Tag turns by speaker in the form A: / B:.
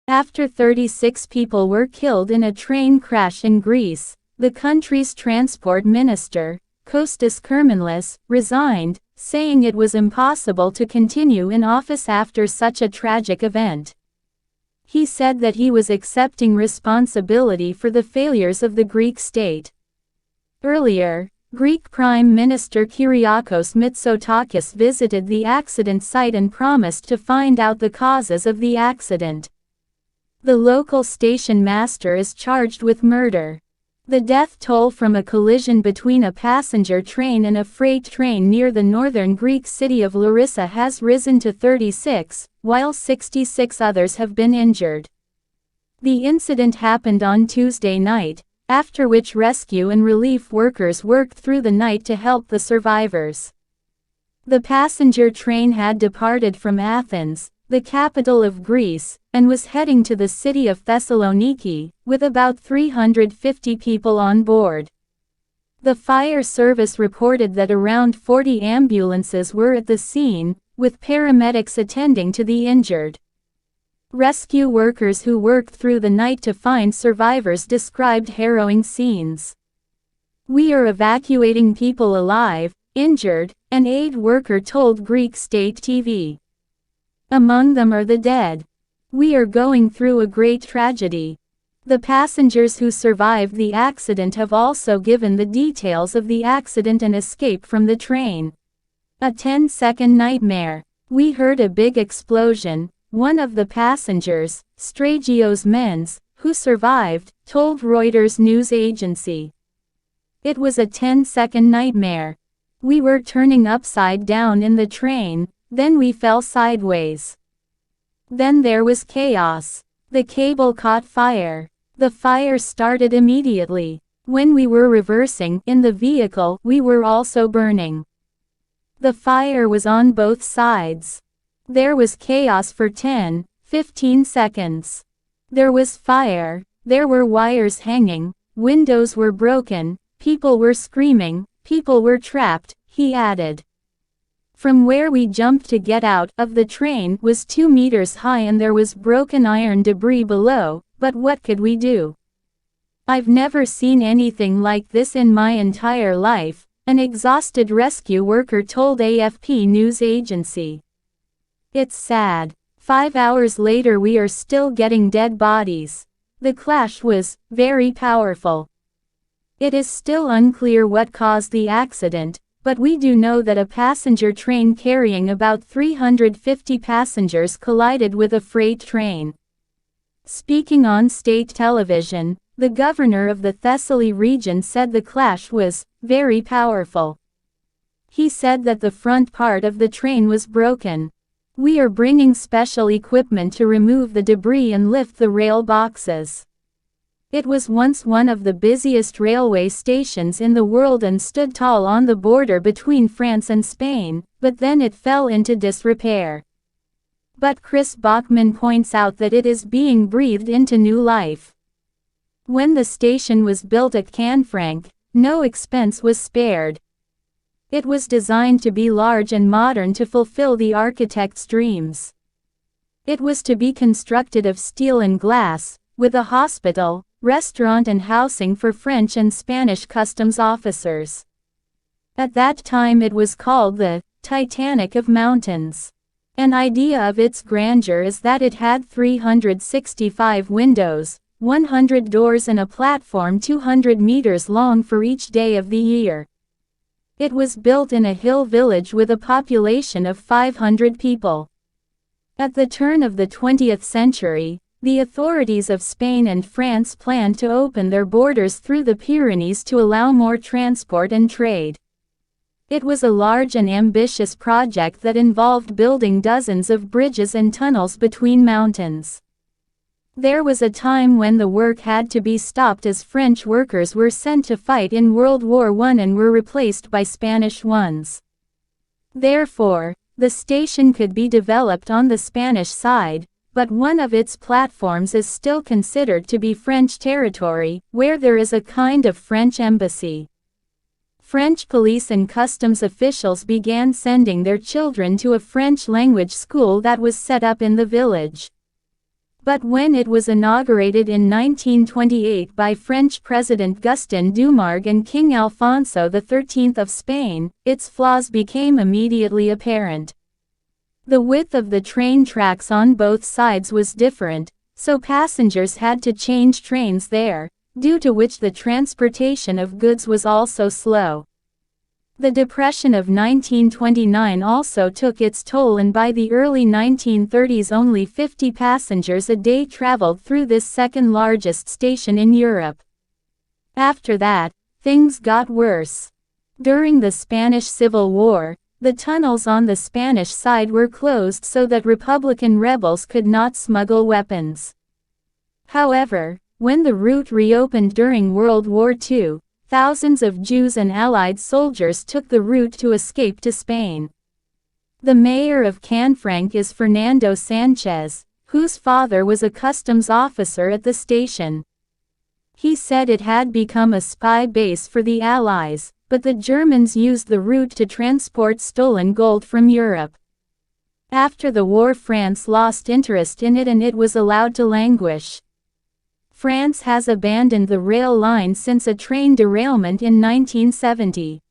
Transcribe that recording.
A: After 36 people were killed in a train crash in Greece, the country's transport minister, Kostas Kermanlis, resigned, saying it was impossible to continue in office after such a tragic event. He said that he was accepting responsibility for the failures of the Greek state. Earlier, Greek Prime Minister Kyriakos Mitsotakis visited the accident site and promised to find out the causes of the accident. The local station master is charged with murder. The death toll from a collision between a passenger train and a freight train near the northern Greek city of Larissa has risen to 36, while 66 others have been injured. The incident happened on Tuesday night, after which rescue and relief workers worked through the night to help the survivors. The passenger train had departed from Athens, the capital of Greece, and was heading to the city of Thessaloniki, with about 350 people on board. The fire service reported that around 40 ambulances were at the scene, with paramedics attending to the injured. Rescue workers who worked through the night to find survivors described harrowing scenes. "We are evacuating people alive, injured," an aid worker told Greek state TV. "Among them are the dead. We are going through a great tragedy." The passengers who survived the accident have also given the details of the accident and escape from the train. "A 10-second nightmare. We heard a big explosion," one of the passengers, Stragios Mens, who survived, told Reuters news agency. "It was a 10-second nightmare. We were turning upside down in the train, then we fell sideways. Then there was chaos. The cable caught fire. The fire started immediately. When we were reversing in the vehicle, we were also burning. The fire was on both sides. There was chaos for 10-15 seconds. There was fire, there were wires hanging, windows were broken, people were screaming, people were trapped," he added. "From where we jumped to get out of the train was 2 meters high and there was broken iron debris below, but what could we do? I've never seen anything like this in my entire life," an exhausted rescue worker told AFP news agency. "It's sad. 5 hours later we are still getting dead bodies. The clash was very powerful. It is still unclear what caused the accident, but we do know that a passenger train carrying about 350 passengers collided with a freight train." Speaking on state television, the governor of the Thessaly region said the clash was very powerful. He said that the front part of the train was broken. "We are bringing special equipment to remove the debris and lift the rail boxes. It was once one of the busiest railway stations in the world and stood tall on the border between France and Spain, but then it fell into disrepair." But Chris Bachmann points out that it is being breathed into new life. When the station was built at Canfranc, no expense was spared. It was designed to be large and modern to fulfill the architect's dreams. It was to be constructed of steel and glass, with a hospital, restaurant and housing for French and Spanish customs officers. At that time it was called the Titanic of Mountains. An idea of its grandeur is that it had 365 windows, 100 doors and a platform 200 meters long for each day of the year. It was built in a hill village with a population of 500 people. At the turn of the 20th century, the authorities of Spain and France planned to open their borders through the Pyrenees to allow more transport and trade. It was a large and ambitious project that involved building dozens of bridges and tunnels between mountains. There was a time when the work had to be stopped as French workers were sent to fight in World War I and were replaced by Spanish ones. Therefore, the station could be developed on the Spanish side, but one of its platforms is still considered to be French territory, where there is a kind of French embassy. French police and customs officials began sending their children to a French-language school that was set up in the village. But when it was inaugurated in 1928 by French President Gaston Doumergue and King Alfonso XIII of Spain, its flaws became immediately apparent. The width of the train tracks on both sides was different, so passengers had to change trains there, due to which the transportation of goods was also slow. The Depression of 1929 also took its toll, and by the early 1930s only 50 passengers a day traveled through this second-largest station in Europe. After that, things got worse. During the Spanish Civil War, the tunnels on the Spanish side were closed so that Republican rebels could not smuggle weapons. However, when the route reopened during World War II, thousands of Jews and Allied soldiers took the route to escape to Spain. The mayor of Canfranc is Fernando Sanchez, whose father was a customs officer at the station. He said it had become a spy base for the Allies, but the Germans used the route to transport stolen gold from Europe. After the war, France lost interest in it and it was allowed to languish. France has abandoned the rail line since a train derailment in 1970.